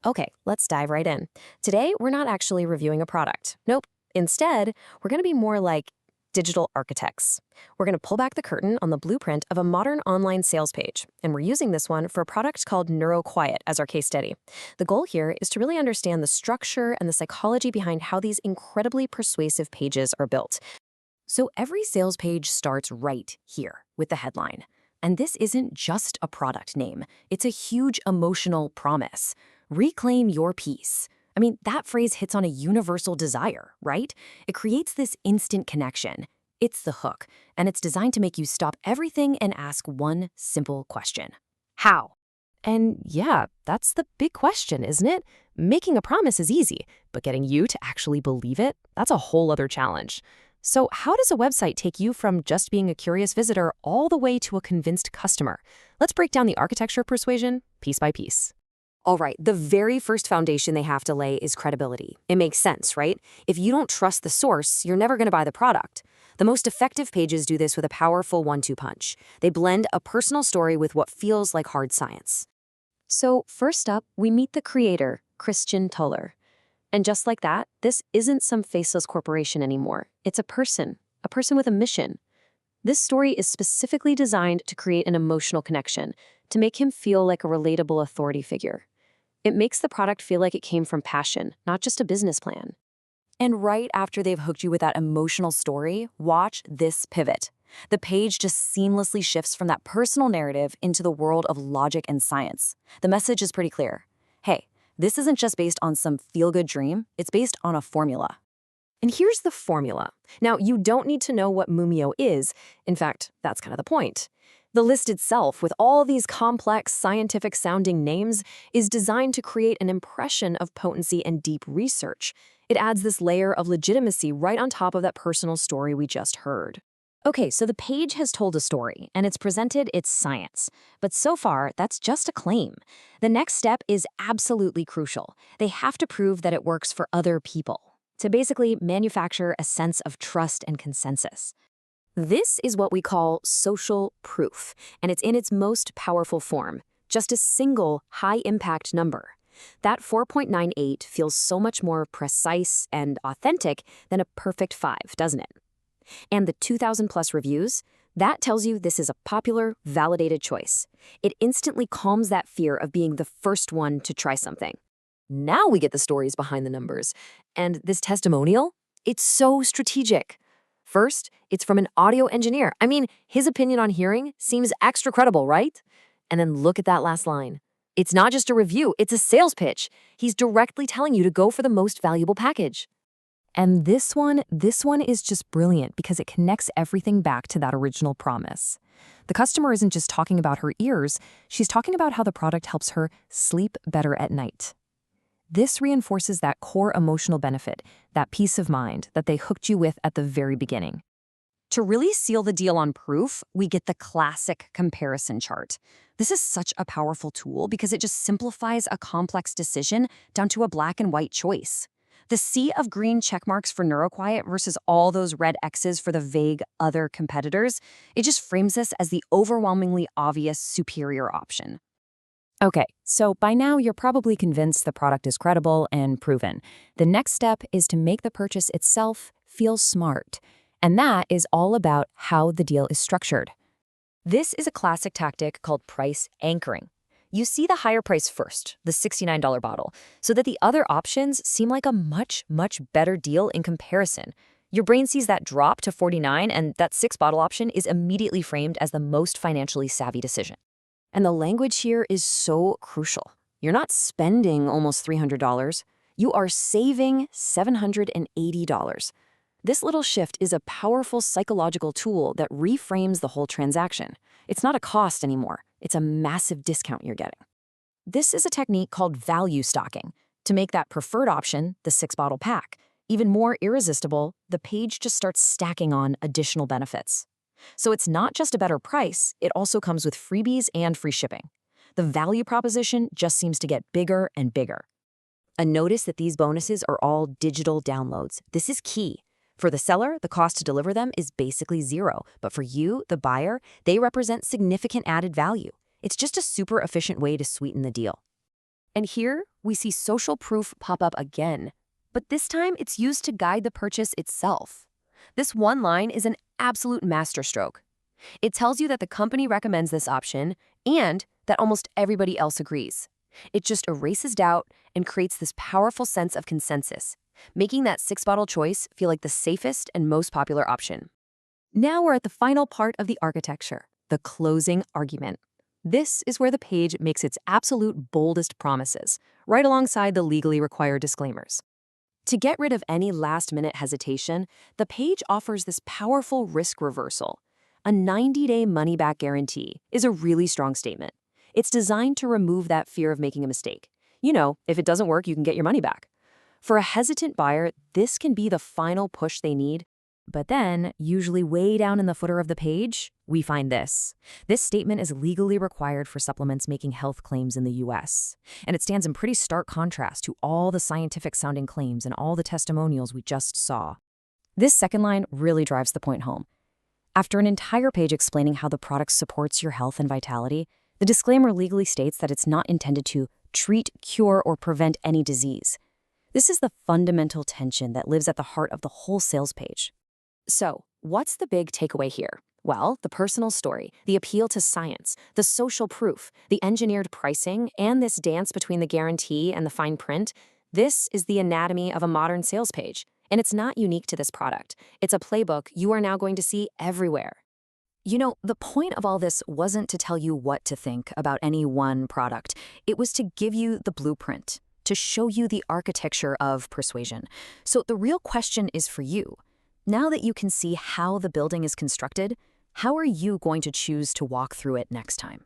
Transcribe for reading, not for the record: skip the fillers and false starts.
Okay, let's dive right in. Today, we're not actually reviewing a product. Nope. Instead, we're going to be more like digital architects. We're going to pull back the curtain on the blueprint of a modern online sales page, and we're using this one for a product called NeuroQuiet as our case study. The goal here is to really understand the structure and the psychology behind how these incredibly persuasive pages are built. So every sales page starts right here with the headline. And this isn't just a product name. It's a huge emotional promise. Reclaim your peace. I mean, that phrase hits on a universal desire, right? It creates this instant connection. It's the hook, and it's designed to make you stop everything and ask one simple question. How? And yeah, that's the big question, isn't it? Making a promise is easy, but getting you to actually believe it, that's a whole other challenge. So how does a website take you from just being a curious visitor all the way to a convinced customer? Let's break down the architecture of persuasion piece by piece. All right, the very first foundation they have to lay is credibility. It makes sense, right? If you don't trust the source, you're never going to buy the product. The most effective pages do this with a powerful one-two punch. They blend a personal story with what feels like hard science. So first up, we meet the creator, Christian Toller. And just like that, this isn't some faceless corporation anymore. It's a person with a mission. This story is specifically designed to create an emotional connection, to make him feel like a relatable authority figure. It makes the product feel like it came from passion, not just a business plan. And right after they've hooked you with that emotional story, watch this pivot. The page just seamlessly shifts from that personal narrative into the world of logic and science. The message is pretty clear. Hey, this isn't just based on some feel-good dream, it's based on a formula. And here's the formula. Now, you don't need to know what Moomiyo is. In fact, that's kind of the point. The list itself, with all these complex, scientific-sounding names, is designed to create an impression of potency and deep research. It adds this layer of legitimacy right on top of that personal story we just heard. Okay, so the page has told a story, and it's presented its science. But so far, that's just a claim. The next step is absolutely crucial. They have to prove that it works for other people, to basically manufacture a sense of trust and consensus. This is what we call social proof, and it's in its most powerful form, just a single high-impact number. That 4.98 feels so much more precise and authentic than a perfect 5, doesn't it? And the 2,000-plus reviews, that tells you this is a popular, validated choice. It instantly calms that fear of being the first one to try something. Now we get the stories behind the numbers. And this testimonial, it's so strategic. First, it's from an audio engineer. I mean, his opinion on hearing seems extra credible, right? And then look at that last line. It's not just a review, it's a sales pitch. He's directly telling you to go for the most valuable package. And this one is just brilliant because it connects everything back to that original promise. The customer isn't just talking about her ears, she's talking about how the product helps her sleep better at night. This reinforces that core emotional benefit, that peace of mind that they hooked you with at the very beginning. To really seal the deal on proof, we get the classic comparison chart. This is such a powerful tool because it just simplifies a complex decision down to a black and white choice. The sea of green checkmarks for NeuroQuiet versus all those red X's for the vague other competitors, it just frames this as the overwhelmingly obvious superior option. Okay, so by now you're probably convinced the product is credible and proven. The next step is to make the purchase itself feel smart. And that is all about how the deal is structured. This is a classic tactic called price anchoring. You see the higher price first, the $69 bottle, so that the other options seem like a much, much better deal in comparison. Your brain sees that drop to $49, and that 6-bottle option is immediately framed as the most financially savvy decision. And the language here is so crucial. You're not spending almost $300. You are saving $780. This little shift is a powerful psychological tool that reframes the whole transaction. It's not a cost anymore. It's a massive discount you're getting. This is a technique called value stocking. To make that preferred option, the 6-bottle pack, even more irresistible, the page just starts stacking on additional benefits. So it's not just a better price, it also comes with freebies and free shipping. The value proposition just seems to get bigger and bigger. And notice that these bonuses are all digital downloads. This is key. For the seller, the cost to deliver them is basically zero, but for you, the buyer, they represent significant added value. It's just a super efficient way to sweeten the deal. And here, we see social proof pop up again. But this time, it's used to guide the purchase itself. This one line is an absolute masterstroke. It tells you that the company recommends this option and that almost everybody else agrees. It just erases doubt and creates this powerful sense of consensus, making that 6-bottle choice feel like the safest and most popular option. Now we're at the final part of the architecture, the closing argument. This is where the page makes its absolute boldest promises, right alongside the legally required disclaimers. To get rid of any last-minute hesitation, the page offers this powerful risk reversal. A 90-day money-back guarantee is a really strong statement. It's designed to remove that fear of making a mistake. You know, if it doesn't work, you can get your money back. For a hesitant buyer, this can be the final push they need. But then, usually way down in the footer of the page, we find this. This statement is legally required for supplements making health claims in the US. And it stands in pretty stark contrast to all the scientific-sounding claims and all the testimonials we just saw. This second line really drives the point home. After an entire page explaining how the product supports your health and vitality, the disclaimer legally states that it's not intended to treat, cure, or prevent any disease. This is the fundamental tension that lives at the heart of the whole sales page. So, what's the big takeaway here? Well, the personal story, the appeal to science, the social proof, the engineered pricing, and this dance between the guarantee and the fine print, this is the anatomy of a modern sales page. And it's not unique to this product. It's a playbook you are now going to see everywhere. You know, the point of all this wasn't to tell you what to think about any one product. It was to give you the blueprint, to show you the architecture of persuasion. So the real question is for you. Now that you can see how the building is constructed, how are you going to choose to walk through it next time?